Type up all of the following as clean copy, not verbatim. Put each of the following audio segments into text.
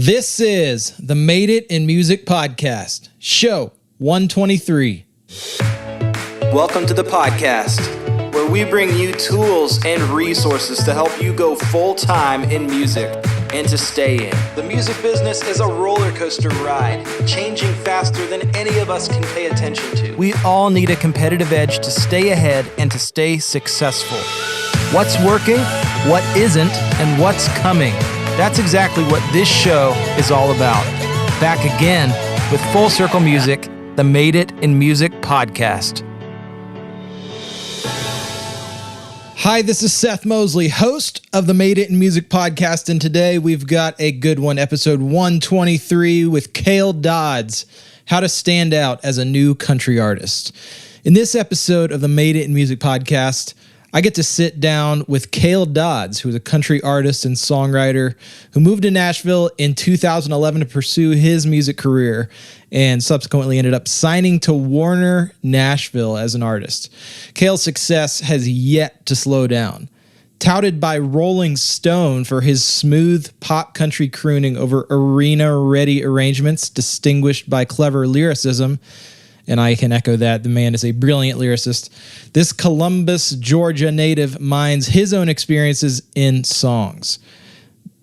This is the Made It in Music podcast, show 123. Welcome to the podcast, where we bring you tools and resources to help you go full-time in music and to stay in. The music business is a roller coaster ride, changing faster than any of us can pay attention to. We all need a competitive edge to stay ahead and to stay successful. What's working, what isn't, and what's coming. That's exactly what this show is all about. Back again with Full Circle Music, the Made It in Music podcast. Hi, this is Seth Mosley, host of the Made It in Music podcast, and today we've got a good one, episode 123 with Cale Dodds, how to stand out as a new country artist. In this episode of the Made It in Music podcast, I get to sit down with Cale Dodds, who is a country artist and songwriter who moved to Nashville in 2011 to pursue his music career and subsequently ended up signing to Warner Nashville as an artist. Cale's success has yet to slow down. Touted by Rolling Stone for his smooth pop country crooning over arena-ready arrangements distinguished by clever lyricism, and I can echo that. The man is a brilliant lyricist. This Columbus, Georgia native mines his own experiences in songs.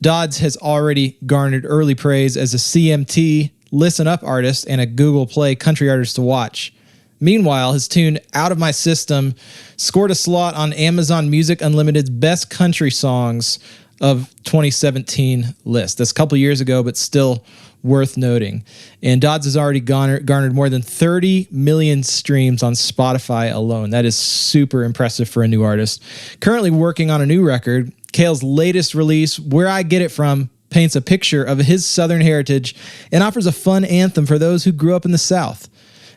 Dodds has already garnered early praise as a CMT Listen Up artist and a Google Play country artist to watch. Meanwhile, his tune Out of My System scored a slot on Amazon Music Unlimited's Best Country Songs of 2017 list. That's a couple years ago, but still worth noting. And Dodds has already garnered more than 30 million streams on Spotify alone. That is super impressive for a new artist. Currently working on a new record, Cale's latest release, Where I Get It From, paints a picture of his Southern heritage and offers a fun anthem for those who grew up in the South.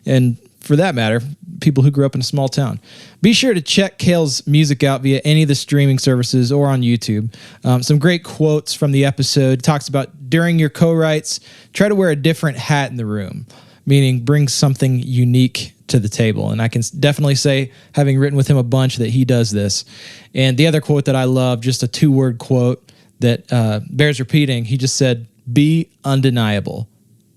And for that matter, people who grew up in a small town. Be sure to check Cale's music out via any of the streaming services or on YouTube. Some great quotes from the episode. It talks about during your co-writes, try to wear a different hat in the room, meaning bring something unique to the table. And I can definitely say, having written with him a bunch, that he does this. And the other quote that I love, just a 2-word quote that bears repeating, he just said, "Be undeniable."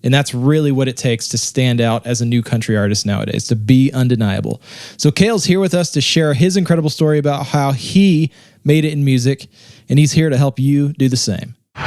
And that's really what it takes to stand out as a new country artist nowadays, to be undeniable. So Cale's here with us to share his incredible story about how he made it in music, and he's here to help you do the same. All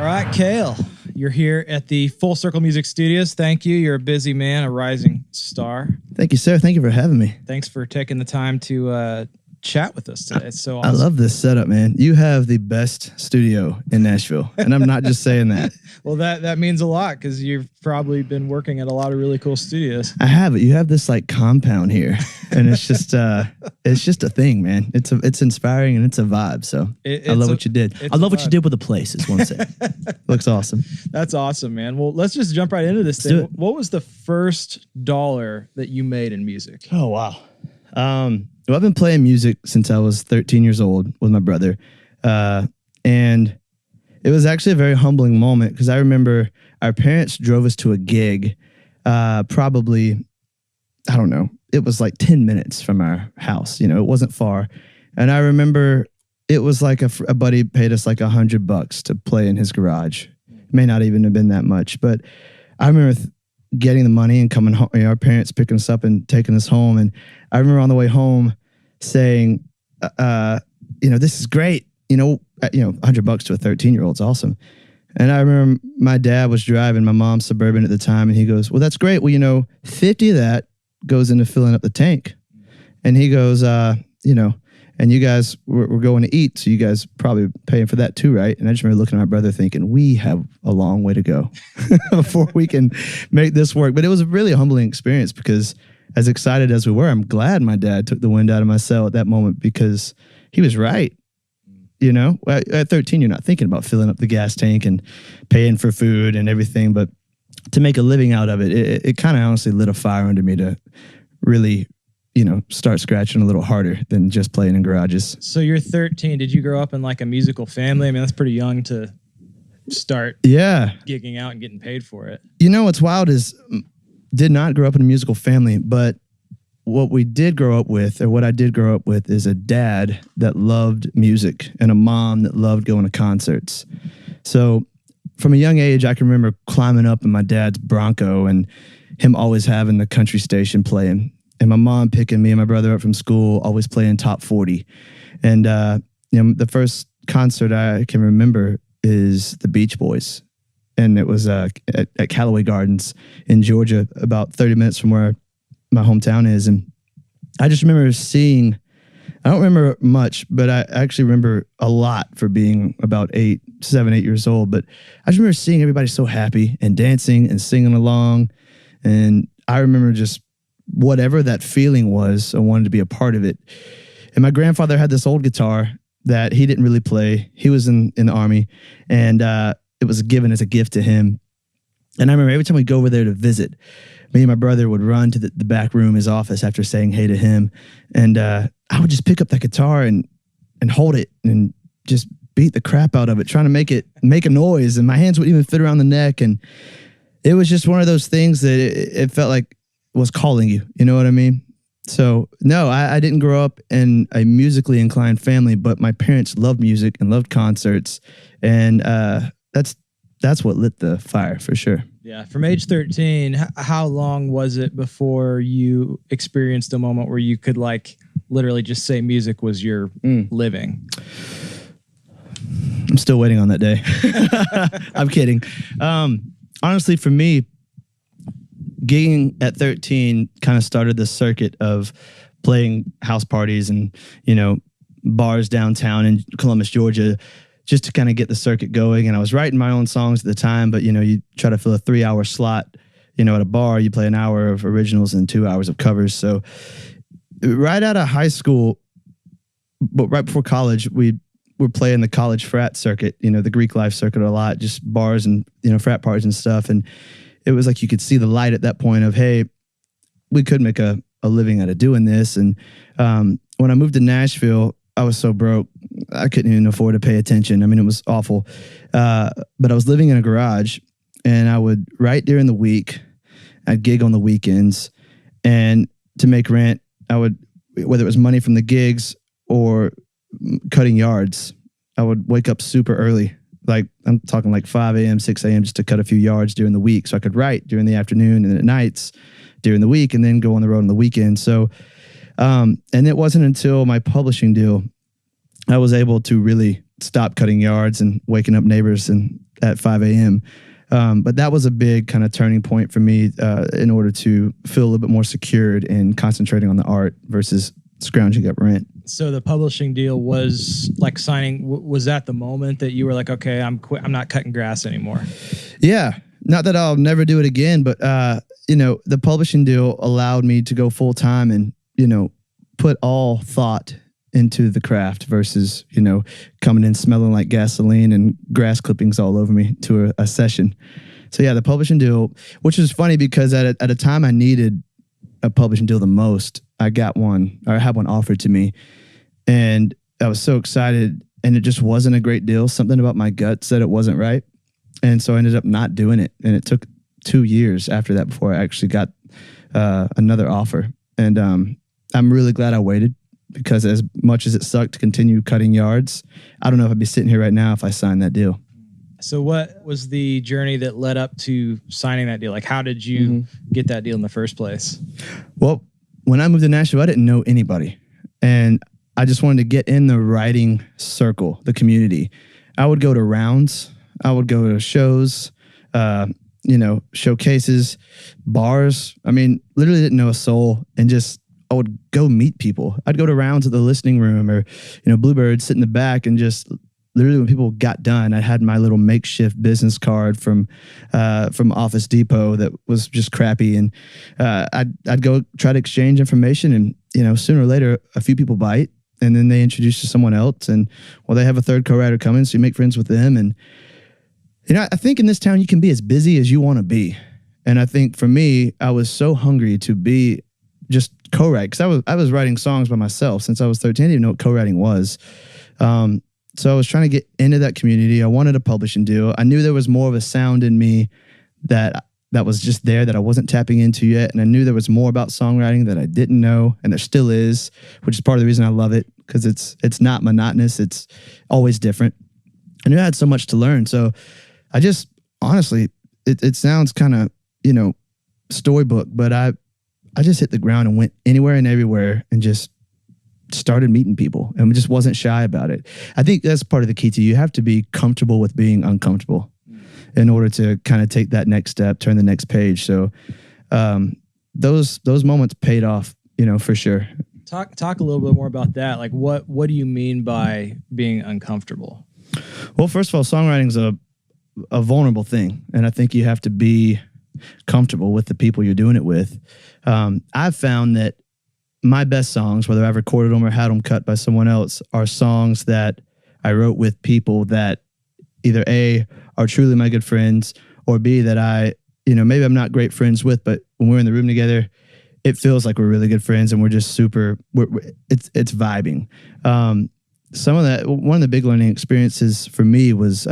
right, Cale, you're here at the Full Circle Music Studios. Thank you. You're a busy man, a rising star. Thank you, sir. Thank you for having me. Thanks for taking the time to chat with us today. It's so awesome. I love this setup, man. You have the best studio in Nashville, and I'm not just saying that. Well, that means a lot because you've probably been working at a lot of really cool studios. I have it. You have this like compound here, and it's just a thing, man. It's inspiring and it's a vibe. So I love what you did. I love what you did with the place. Is one thing. Looks awesome. That's awesome, man. Well, let's just jump right into this thing. What was the first dollar that you made in music? Oh wow. Well, I've been playing music since I was 13 years old with my brother. And it was actually a very humbling moment because I remember our parents drove us to a gig, probably, I don't know, it was like 10 minutes from our house. You know, it wasn't far. And I remember it was like a buddy paid us like $100 to play in his garage. It may not even have been that much, but I remember getting the money and coming home, our parents picking us up and taking us home. And I remember on the way home saying, this is great. $100 to a 13-year-old is awesome. And I remember my dad was driving my mom's Suburban at the time. And he goes, well, that's great. Well, 50 of that goes into filling up the tank. And he goes, and you guys we're going to eat. So you guys probably paying for that too, right? And I just remember looking at my brother thinking, we have a long way to go before we can make this work. But it was really a humbling experience because as excited as we were, I'm glad my dad took the wind out of my sail at that moment because he was right. At 13, you're not thinking about filling up the gas tank and paying for food and everything. But to make a living out of it, it kind of honestly lit a fire under me to really start scratching a little harder than just playing in garages. So you're 13. Did you grow up in like a musical family? I mean, that's pretty young to start gigging out and getting paid for it. What's wild is did not grow up in a musical family, but what we did grow up with, or what I did grow up with, is a dad that loved music and a mom that loved going to concerts. So from a young age, I can remember climbing up in my dad's Bronco and him always having the country station playing, and my mom picking me and my brother up from school, always playing top 40. And the first concert I can remember is the Beach Boys, and it was at Callaway Gardens in Georgia, about 30 minutes from where my hometown is. And I just remember seeing, I don't remember much, but I actually remember a lot for being about 7, 8 years old. But I just remember seeing everybody so happy and dancing and singing along. And I remember just whatever that feeling was, I wanted to be a part of it. And my grandfather had this old guitar that he didn't really play. He was in the Army, and it was given as a gift to him. And I remember every time we'd go over there to visit, me and my brother would run to the back room, his office, after saying hey to him. And I would just pick up that guitar and hold it and just beat the crap out of it, trying to make a noise. And my hands wouldn't even fit around the neck. And it was just one of those things that it felt like was calling you. You know what I mean? So no, I didn't grow up in a musically inclined family, but my parents loved music and loved concerts. And that's what lit the fire for sure. Yeah. From age 13, how long was it before you experienced a moment where you could like literally just say music was your living? I'm still waiting on that day. I'm kidding. Honestly, for me, gigging at 13 kind of started the circuit of playing house parties and, bars downtown in Columbus, Georgia, just to kind of get the circuit going. And I was writing my own songs at the time, but, you try to fill a 3-hour slot, at a bar, you play an hour of originals and 2 hours of covers. So right out of high school, but right before college, we were playing the college frat circuit, the Greek life circuit a lot, just bars and, frat parties and stuff. And it was like you could see the light at that point of, hey, we could make a living out of doing this. And when I moved to Nashville, I was so broke, I couldn't even afford to pay attention. I mean, it was awful. But I was living in a garage, and I would write during the week. I'd gig on the weekends. And to make rent, I would, whether it was money from the gigs or cutting yards, I would wake up super early. Like I'm talking like 5 a.m., 6 a.m. just to cut a few yards during the week. So I could write during the afternoon and at nights during the week, and then go on the road on the weekend. So, and it wasn't until my publishing deal, I was able to really stop cutting yards and waking up neighbors at 5 a.m. But that was a big kind of turning point for me in order to feel a little bit more secured and concentrating on the art versus scrounging up rent. So the publishing deal was like signing. Was that the moment that you were like, okay, I'm not cutting grass anymore? Yeah. Not that I'll never do it again, but the publishing deal allowed me to go full time and, put all thought into the craft versus, coming in smelling like gasoline and grass clippings all over me to a session. So yeah, the publishing deal, which is funny because at a time I needed a publishing deal the most, I got one, or I had one offered to me, and I was so excited, and it just wasn't a great deal. Something about my gut said it wasn't right. And so I ended up not doing it. And it took 2 years after that before I actually got another offer. And I'm really glad I waited, because as much as it sucked to continue cutting yards, I don't know if I'd be sitting here right now if I signed that deal. So what was the journey that led up to signing that deal? Like, how did you get that deal in the first place? Well, when I moved to Nashville, I didn't know anybody. And I just wanted to get in the writing circle, the community. I would go to rounds. I would go to shows, showcases, bars. I mean, literally didn't know a soul, and just I would go meet people. I'd go to rounds at the listening room, or, Bluebird, sit in the back, and just literally when people got done, I had my little makeshift business card from Office Depot that was just crappy. And I'd go try to exchange information, and, sooner or later, a few people bite, and then they introduce you to someone else, and they have a third co-writer coming, so you make friends with them. And, I think in this town, you can be as busy as you want to be. And I think for me, I was so hungry to be just co-write, because I was writing songs by myself since I was 13. I didn't even know what co-writing was. So I was trying to get into that community. I wanted a publishing deal. I knew there was more of a sound in me that that was just there that I wasn't tapping into yet. And I knew there was more about songwriting that I didn't know, and there still is, which is part of the reason I love it, because it's not monotonous. It's always different. I knew I had so much to learn. So I just, honestly, it sounds kind of, storybook, but I just hit the ground and went anywhere and everywhere and just started meeting people and just wasn't shy about it. I think that's part of the key to you. You have to be comfortable with being uncomfortable in order to kind of take that next step, turn the next page. So those moments paid off, for sure. Talk a little bit more about that. Like what do you mean by being uncomfortable? Well, first of all, songwriting is a vulnerable thing. And I think you have to be comfortable with the people you're doing it with. I've found that my best songs, whether I've recorded them or had them cut by someone else, are songs that I wrote with people that either A, are truly my good friends, or B, that I, maybe I'm not great friends with, but when we're in the room together, it feels like we're really good friends and we're just it's vibing. One of the big learning experiences for me was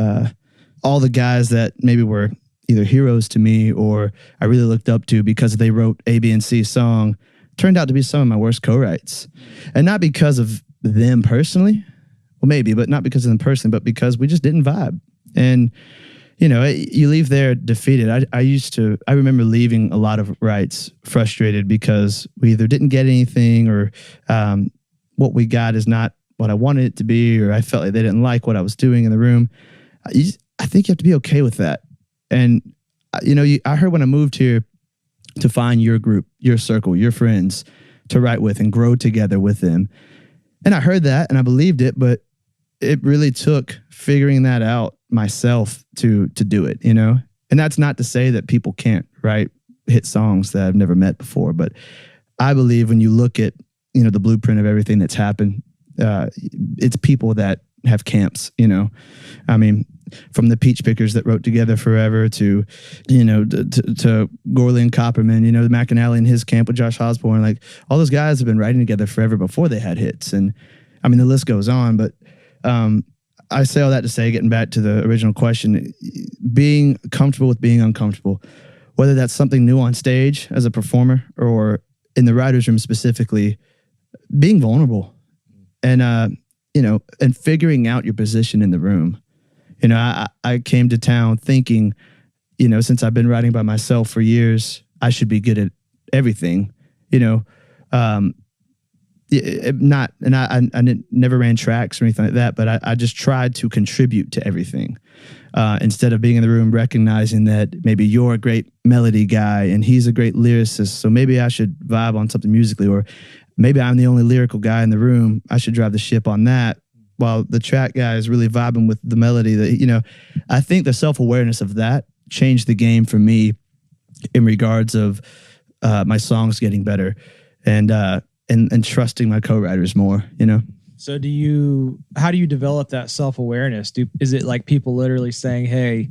all the guys that maybe were either heroes to me or I really looked up to because they wrote A, B, and C song turned out to be some of my worst co-writes. And not because of them personally, well, maybe, but not because of them personally, but because we just didn't vibe. And, you leave there defeated. I remember leaving a lot of writes frustrated because we either didn't get anything or what we got is not what I wanted it to be, or I felt like they didn't like what I was doing in the room. I think you have to be okay with that. And, I heard when I moved here to find your group, your circle, your friends to write with and grow together with them. And I heard that and I believed it, but it really took figuring that out myself to do it, And that's not to say that people can't write hit songs that I've never met before, but I believe when you look at, the blueprint of everything that's happened, it's people that have camps, I mean, from the Peach Pickers that wrote together forever to, to Gorley and Copperman, the McAnally and his camp with Josh Osborne, like all those guys have been writing together forever before they had hits. And I mean, the list goes on, but I say all that to say, getting back to the original question, being comfortable with being uncomfortable, whether that's something new on stage as a performer or in the writer's room specifically, being vulnerable and, and figuring out your position in the room. I came to town thinking, since I've been writing by myself for years, I should be good at everything, I never ran tracks or anything like that, but I just tried to contribute to everything. Instead of being in the room, recognizing that maybe you're a great melody guy and he's a great lyricist. So maybe I should vibe on something musically, or maybe I'm the only lyrical guy in the room. I should drive the ship on that, while the track guy is really vibing with the melody. That, I think the self-awareness of that changed the game for me in regards of my songs getting better and trusting my co-writers more, So how do you develop that self-awareness? Is it like people literally saying, hey,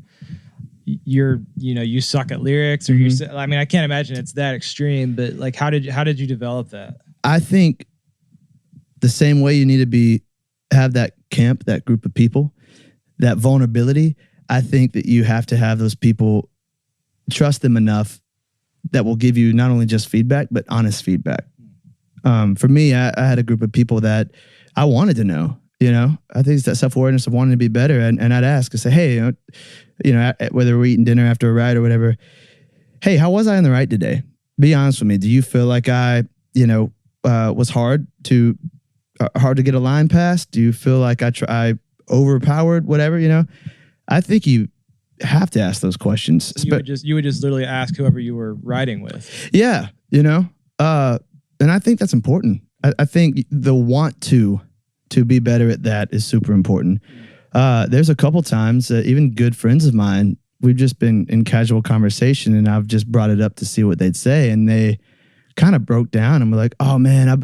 you suck at lyrics, or I mean, I can't imagine it's that extreme, but like, how did you develop that? I think the same way you need to have that camp, that group of people, that vulnerability. I think that you have to have those people, trust them enough that will give you not only just feedback, but honest feedback. For me, I had a group of people that I wanted to know, I think it's that self-awareness of wanting to be better. And I'd ask and say, hey, whether we're eating dinner after a ride or whatever, hey, how was I in the right today? Be honest with me. Do you feel like I, was hard to get a line past? Do you feel like I overpowered whatever, I think you have to ask those questions. You would just literally ask whoever you were riding with. Yeah. And I think that's important. I think the want to be better at that is super important. There's a couple times that even good friends of mine, we've just been in casual conversation and I've just brought it up to see what they'd say. And they kind of broke down and were like, oh man,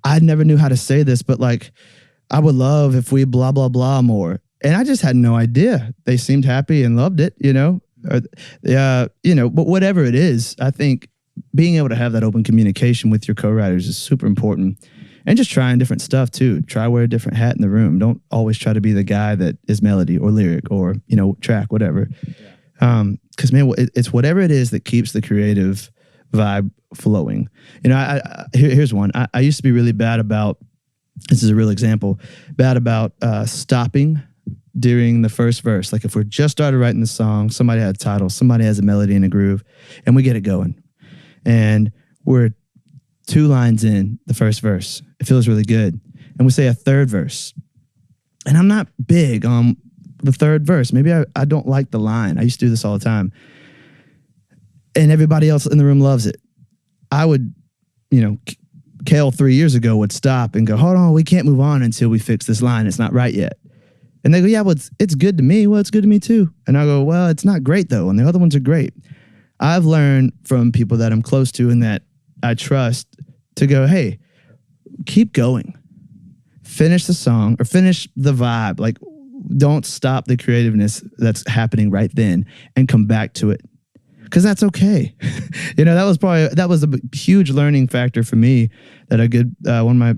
I never knew how to say this, but like, I would love if we blah, blah, blah more. And I just had no idea. They seemed happy and loved it, but whatever it is, I think being able to have that open communication with your co-writers is super important. And just trying different stuff too. Try wear a different hat in the room. Don't always try to be the guy that is melody or lyric or, track, whatever. Because man, it's whatever it is that keeps the creative vibe flowing. You know, here's one. I used to be really bad about, this is a real example, bad about stopping during the first verse. Like if we're just started writing the song, somebody had a title, somebody has a melody and a groove, and we get it going. And we're 2 lines in the first verse. It feels really good. And we say a third verse. And I'm not big on the third verse. Maybe I don't like the line. I used to do this all the time. And everybody else in the room loves it. I would, you know, Cale 3 years ago would stop and go, hold on, we can't move on until we fix this line. It's not right yet. And they go, yeah, well, it's good to me. Well, it's good to me too. And I go, well, it's not great though. And the other ones are great. I've learned from people that I'm close to and that I trust to go, hey, keep going. Finish the song or finish the vibe. Like, don't stop the creativeness that's happening right then and come back to it. Because that's okay. You know, that was a huge learning factor for me that one of my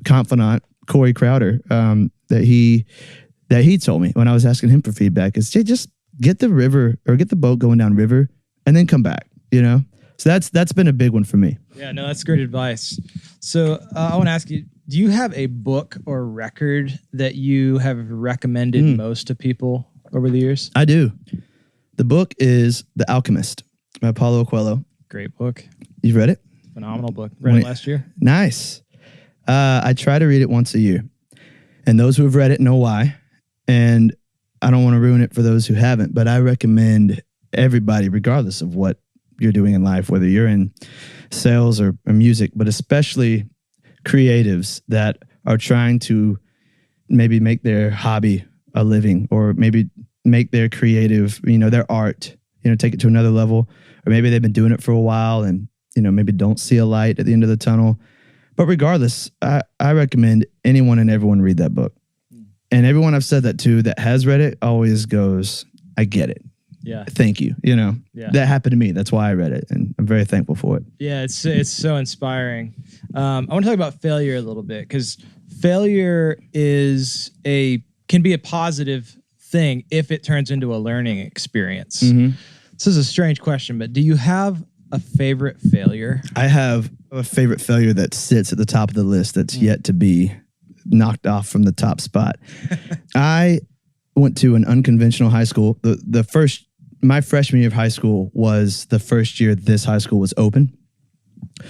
confidant, Corey Crowder, that he told me when I was asking him for feedback is, hey, just get the boat going down river and then come back, you know? So that's been a big one for me. Yeah, no, that's great advice. So I want to ask you, do you have a book or record that you have recommended most to people over the years? I do. The book is The Alchemist by Paulo Coelho. Great book. You've read it? Phenomenal book. Read it last year. Nice. I try to read it once a year. And those who have read it know why. And I don't want to ruin it for those who haven't, but I recommend everybody, regardless of what you're doing in life, whether you're in sales or music, but especially creatives that are trying to maybe make their hobby a living, or maybe make their creative, you know, their art, you know, take it to another level, or maybe they've been doing it for a while and, you know, maybe don't see a light at the end of the tunnel. But regardless, I recommend anyone and everyone read that book. And everyone I've said that to that has read it always goes, I get it. Yeah. Thank you. You know, that happened to me. That's why I read it. And I'm very thankful for it. Yeah, it's so inspiring. I want to talk about failure a little bit, because failure can be a positive thing if it turns into a learning experience. Mm-hmm. This is a strange question, but do you have a favorite failure? I have a favorite failure that sits at the top of the list that's yet to be knocked off from the top spot. I went to an unconventional high school. My freshman year of high school was the first year this high school was open.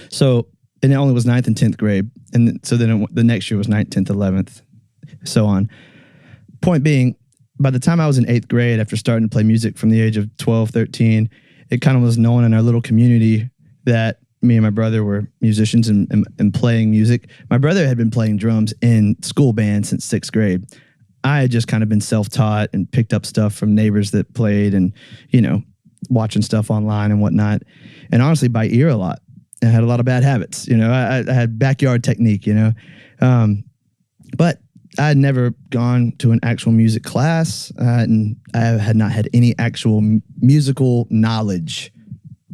So, and it only was 9th and 10th grade. And so then the next year was 9th, 10th, 11th, so on. Point being, by the time I was in 8th grade, after starting to play music from the age of 12, 13, it kind of was known in our little community that me and my brother were musicians and playing music. My brother had been playing drums in school band since 6th grade. I had just kind of been self-taught and picked up stuff from neighbors that played and, you know, watching stuff online and whatnot. And honestly, by ear a lot. I had a lot of bad habits. You know, I had backyard technique, you know. But I had never gone to an actual music class, and I had not had any actual musical knowledge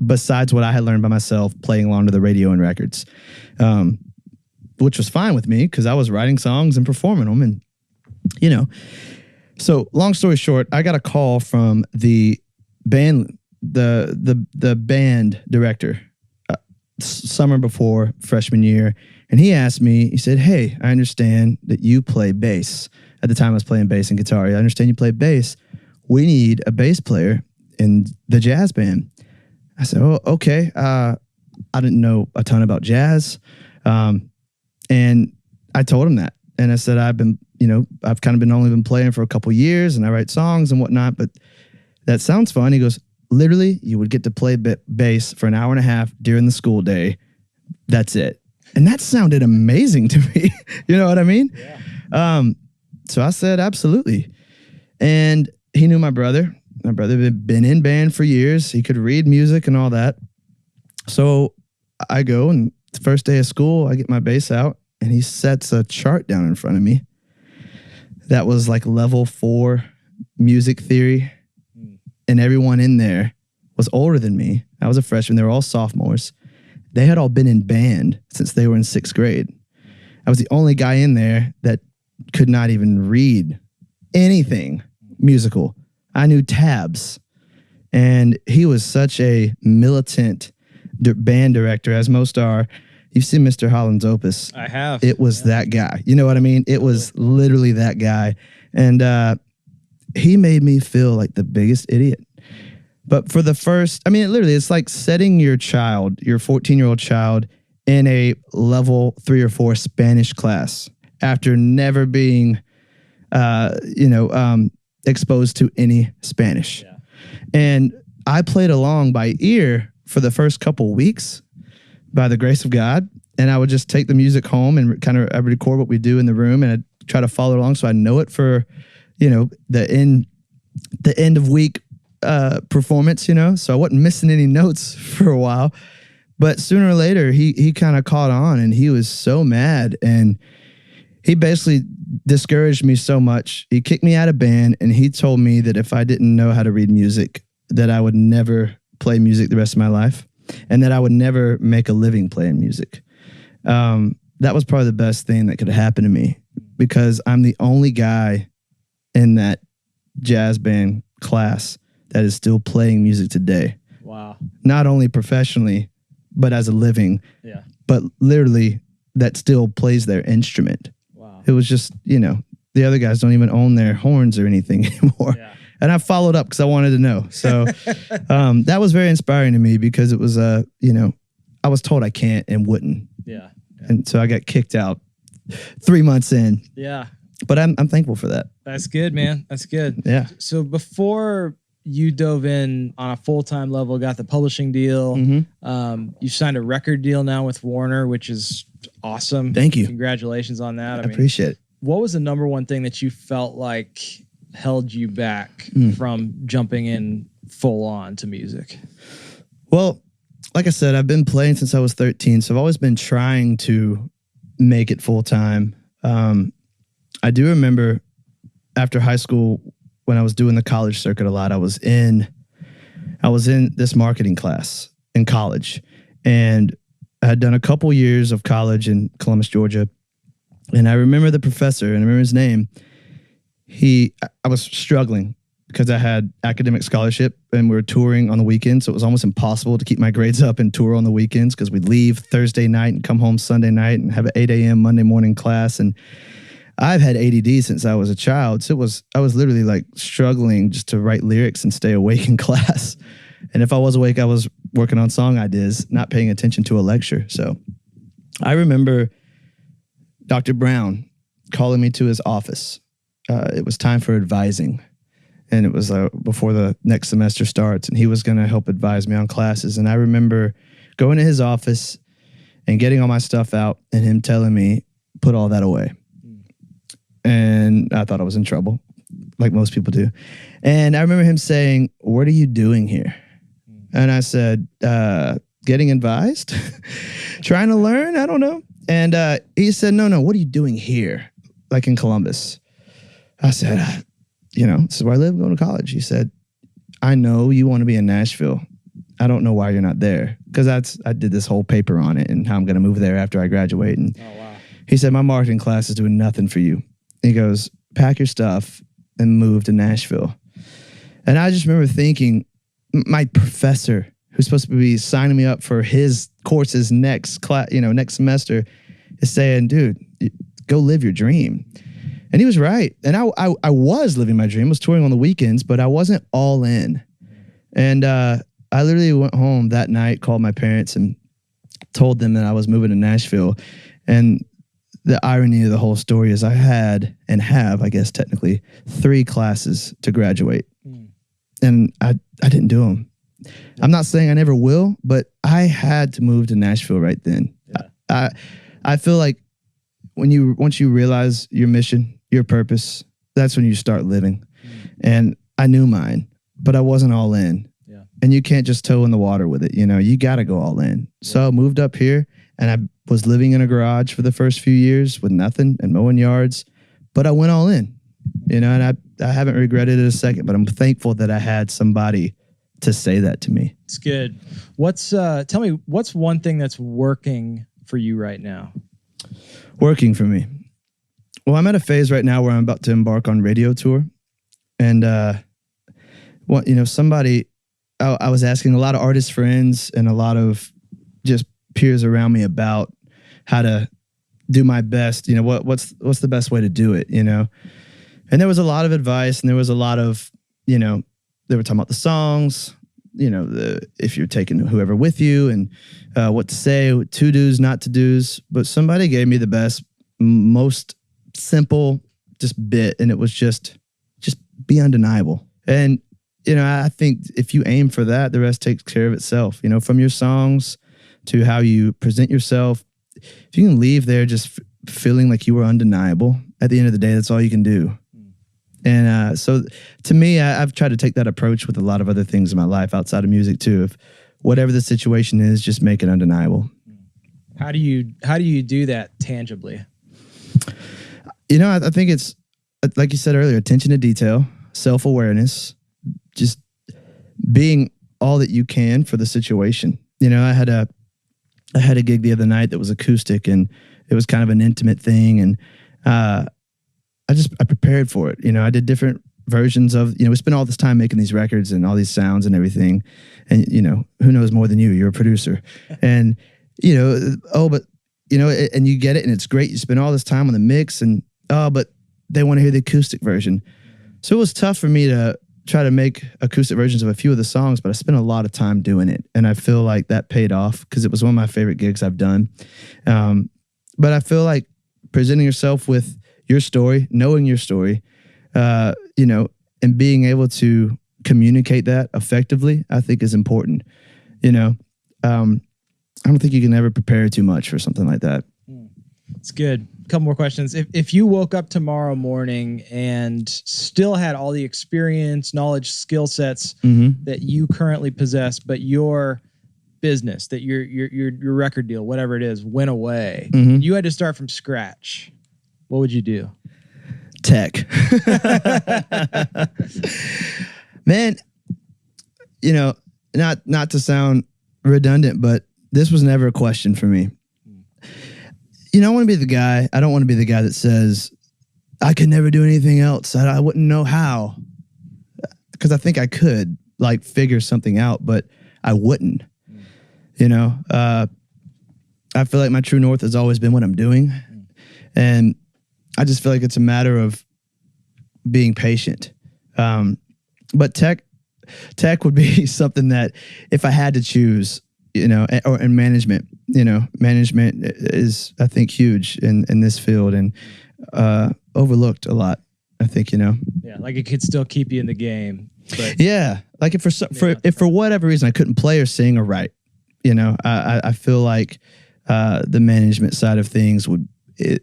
besides what I had learned by myself playing along to the radio and records, which was fine with me because I was writing songs and performing them. And, you know, so long story short, I got a call from the band, the band director, summer before freshman year. And he asked me, he said, hey, I understand that you play bass. At the time I was playing bass and guitar. I understand you play bass. We need a bass player in the jazz band. I said, oh, okay. I didn't know a ton about jazz. And I told him that. And I said, I've kind of only been playing for a couple years and I write songs and whatnot, but that sounds fun. He goes, literally, you would get to play bass for an hour and a half during the school day. That's it. And that sounded amazing to me. You know what I mean? Yeah. So I said, absolutely. And he knew my brother. My brother had been in band for years. He could read music and all that. So I go, and the first day of school, I get my bass out, and he sets a chart down in front of me. That was like level 4 music theory. And everyone in there was older than me. I was a freshman. They were all sophomores. They had all been in band since they were in 6th grade. I was the only guy in there that could not even read anything musical. I knew tabs. And he was such a militant band director, as most are. You've seen Mr. Holland's Opus. I have. It was that guy. You know what I mean? It was literally that guy. And he made me feel like the biggest idiot. But for the first, I mean, it's like setting your 14-year-old child in a level 3 or 4 Spanish class after never being, exposed to any Spanish. Yeah. And I played along by ear for the first couple weeks by the grace of God. And I would just take the music home and I would record what we do in the room, and I'd try to follow along so I know it for, the end of week performance, so I wasn't missing any notes for a while. But sooner or later, he kind of caught on, and he was so mad, and he basically discouraged me so much. He kicked me out of band, and he told me that if I didn't know how to read music, that I would never play music the rest of my life, and that I would never make a living playing music. That was probably the best thing that could happen to me, because I'm the only guy in that jazz band class that is still playing music today. Wow. Not only professionally, but as a living. Yeah. But literally that still plays their instrument. Wow. It was just, the other guys don't even own their horns or anything anymore. Yeah. And I followed up because I wanted to know. So that was very inspiring to me, because it was, I was told I can't and wouldn't. Yeah. And so I got kicked out 3 months in. Yeah. But I'm thankful for that. That's good, man. That's good. Yeah. So before you dove in on a full-time level, got the publishing deal, you signed a record deal now with Warner, which is awesome. Thank you. Congratulations on that. I appreciate it. What was the number one thing that you felt like held you back from jumping in full on to music? Well, like I said, I've been playing since I was 13, so I've always been trying to make it full time. I do remember after high school, when I was doing the college circuit a lot, I was in this marketing class in college, and I had done a couple years of college in Columbus, Georgia. And I remember the professor, and I remember his name. I was struggling because I had academic scholarship and we were touring on the weekends. So it was almost impossible to keep my grades up and tour on the weekends, because we'd leave Thursday night and come home Sunday night and have an 8 a.m. Monday morning class. And I've had ADD since I was a child. So I was literally like struggling just to write lyrics and stay awake in class. And if I was awake, I was working on song ideas, not paying attention to a lecture. So I remember Dr. Brown calling me to his office. It was time for advising. And it was before the next semester starts, and he was going to help advise me on classes. And I remember going to his office and getting all my stuff out, and him telling me, put all that away. And I thought I was in trouble, like most people do. And I remember him saying, what are you doing here? And I said, getting advised, trying to learn. I don't know. And he said, no, what are you doing here? Like in Columbus. I said, this is where I live, going to college. He said, I know you want to be in Nashville. I don't know why you're not there. Because I did this whole paper on it and how I'm going to move there after I graduate. And he said, my marketing class is doing nothing for you. He goes, pack your stuff and move to Nashville. And I just remember thinking, my professor, who's supposed to be signing me up for his courses next semester, is saying, dude, go live your dream. And he was right. And I was living my dream, was touring on the weekends, but I wasn't all in. And I literally went home that night, called my parents, and told them that I was moving to Nashville. And the irony of the whole story is I had and have, I guess technically, 3 classes to graduate. And I didn't do them. I'm not saying I never will, but I had to move to Nashville right then. Yeah. I feel like once you realize your mission, your purpose, that's when you start living. And I knew mine, but I wasn't all in. Yeah. And you can't just toe in the water with it. You got to go all in. Yeah. So I moved up here, and I was living in a garage for the first few years with nothing and mowing yards, but I went all in, and I haven't regretted it a second, but I'm thankful that I had somebody to say that to me. It's good. Tell me, what's one thing that's working for you right now? Working for me. Well, I'm at a phase right now where I'm about to embark on radio tour. And, somebody I was asking a lot of artist friends and a lot of just peers around me about how to do my best. You know, what's the best way to do it, you know? And there was a lot of advice, and there was a lot of, you know, they were talking about the songs, you know, if you're taking whoever with you, and what to say, to do's, not to do's. But somebody gave me the best, most simple just bit, and it was just be undeniable. And, you know, I think if you aim for that, the rest takes care of itself. You know, from your songs to how you present yourself, if you can leave there just feeling like you were undeniable, at the end of the day, that's all you can do. And so to me, I've tried to take that approach with a lot of other things in my life outside of music too. If whatever the situation is, just make it undeniable. How do you do that tangibly? You know, I think it's, like you said earlier, attention to detail, self-awareness, just being all that you can for the situation. You know, I had a gig the other night that was acoustic, and it was kind of an intimate thing. And, I prepared for it. You know, I did different versions of, you know, we spent all this time making these records and all these sounds and everything. And, you know, who knows more than you? You're a producer. And, you know, but, you know, and you get it, and it's great. You spend all this time on the mix, and, but they want to hear the acoustic version. So it was tough for me to try to make acoustic versions of a few of the songs, but I spent a lot of time doing it. And I feel like that paid off because it was one of my favorite gigs I've done. But I feel like presenting yourself with your story, knowing your story, you know, and being able to communicate that effectively, I think is important. You know, I don't think you can ever prepare too much for something like that. It's good. A couple more questions. If you woke up tomorrow morning and still had all the experience, knowledge, skill sets that you currently possess, but your business, that your record deal, whatever it is, went away, you had to start from scratch, what would you do? Tech. Man, you know, not to sound redundant, but this was never a question for me. You know, I don't want to be the guy that says, I could never do anything else. I wouldn't know how. Because I think I could, like, figure something out, but I wouldn't. You know, I feel like my true north has always been what I'm doing. And I just feel like it's a matter of being patient. But tech would be something that if I had to choose, you know, and management, you know, management is, I think, huge in this field, and overlooked a lot, I think, you know. Yeah, like it could still keep you in the game. But yeah, like if for whatever reason I couldn't play or sing or write, you know, I feel like the management side of things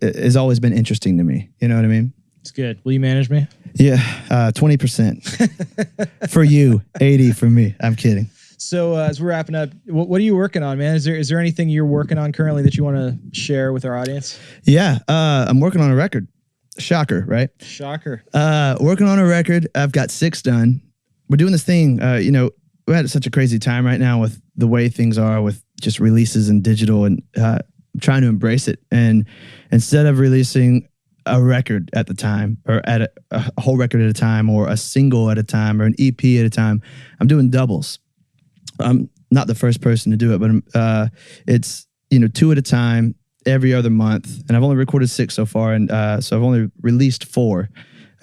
has always been interesting to me. You know what I mean? It's good. Will you manage me? Yeah, 20% for you, 80 for me. I'm kidding. So as we're wrapping up, what are you working on, man? Is there anything you're working on currently that you want to share with our audience? Yeah, I'm working on a record. Shocker, right? Shocker. Working on a record. I've got 6 done. We're doing this thing. You know, we're at such a crazy time right now with the way things are with just releases and digital, and trying to embrace it. And instead of releasing a record at the time, or at a whole record at a time, or a single at a time, or an EP at a time, I'm doing doubles. I'm not the first person to do it, but it's, you know, 2 at a time every other month. And I've only recorded 6 so far. And so I've only released 4.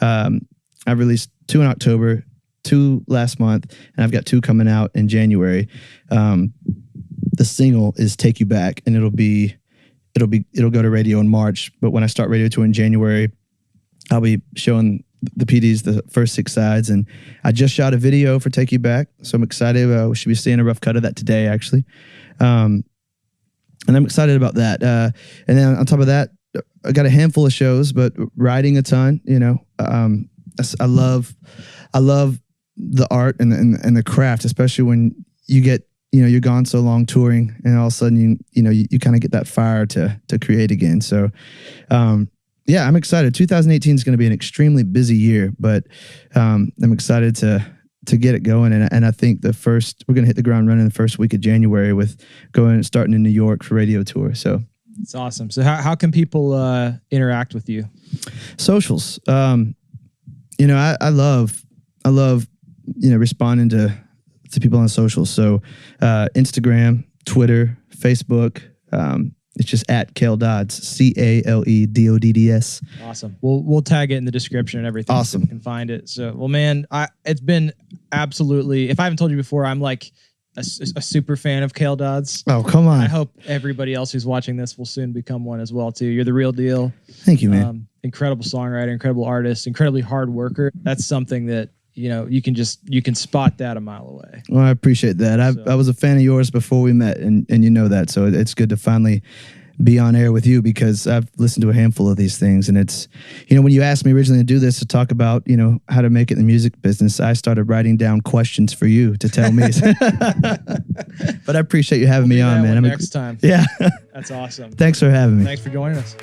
I've released 2 in October, 2 last month, and I've got 2 coming out in January. The single is Take You Back, and it'll go to radio in March. But when I start radio tour in January, I'll be showing the PDs the first 6 sides, and I just shot a video for Take You Back, so I'm excited. We should be seeing a rough cut of that today, actually, and I'm excited about that. And then on top of that, I got a handful of shows, but writing a ton. You know, I love the art and the craft, especially when you get, you know, you're gone so long touring, and all of a sudden you kind of get that fire to create again. So. Yeah, I'm excited. 2018 is going to be an extremely busy year, but I'm excited to get it going. And I think we're going to hit the ground running the first week of January with starting in New York for radio tour. So it's awesome. So how can people interact with you? Socials. You know, I love, you know, responding to to people on socials. So Instagram, Twitter, Facebook. It's just at Cale Dodds, CaleDodds. Awesome. We'll tag it in the description and everything. Awesome. So you can find it. So, well, man, it's been absolutely, if I haven't told you before, I'm like a super fan of Cale Dodds. Oh, come on. I hope everybody else who's watching this will soon become one as well, too. You're the real deal. Thank you, man. Incredible songwriter, incredible artist, incredibly hard worker. That's something that, you can spot that a mile away. Well, I appreciate that. I was a fan of yours before we met, and you know that. So it's good to finally be on air with you, because I've listened to a handful of these things, and it's, when you asked me originally to do this, to talk about, how to make it in the music business, I started writing down questions for you to tell me. But I appreciate you having me on, man. Next time. Yeah. That's awesome. Thanks for having me. Thanks for joining us.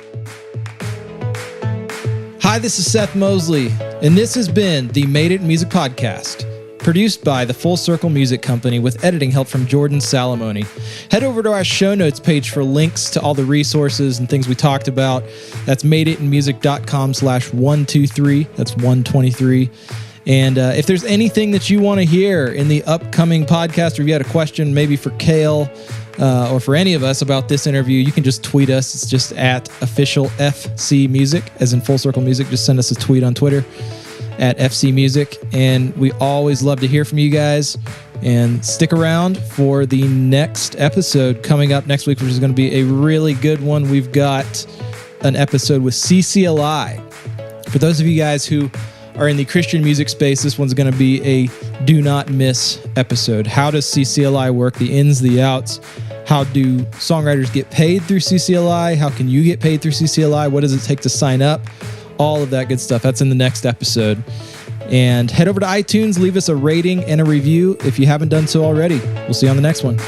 Hi, this is Seth Mosley, and this has been the Made It in Music podcast, produced by the Full Circle Music Company with editing help from Jordan Salamoni. Head over to our show notes page for links to all the resources and things we talked about. That's madeitinmusic.com/123. That's 123. And if there's anything that you want to hear in the upcoming podcast, or if you had a question maybe for Cale or for any of us about this interview, you can just tweet us. It's just at official FC Music, as in Full Circle Music. Just send us a tweet on Twitter at FC Music. And we always love to hear from you guys. And stick around for the next episode coming up next week, which is going to be a really good one. We've got an episode with CCLI. For those of you guys who are in the Christian music space, this one's going to be a do not miss episode. How does CCLI work? The ins, the outs. How do songwriters get paid through CCLI? How can you get paid through CCLI? What does it take to sign up? All of that good stuff. That's in the next episode. And head over to iTunes, leave us a rating and a review if you haven't done so already. We'll see you on the next one.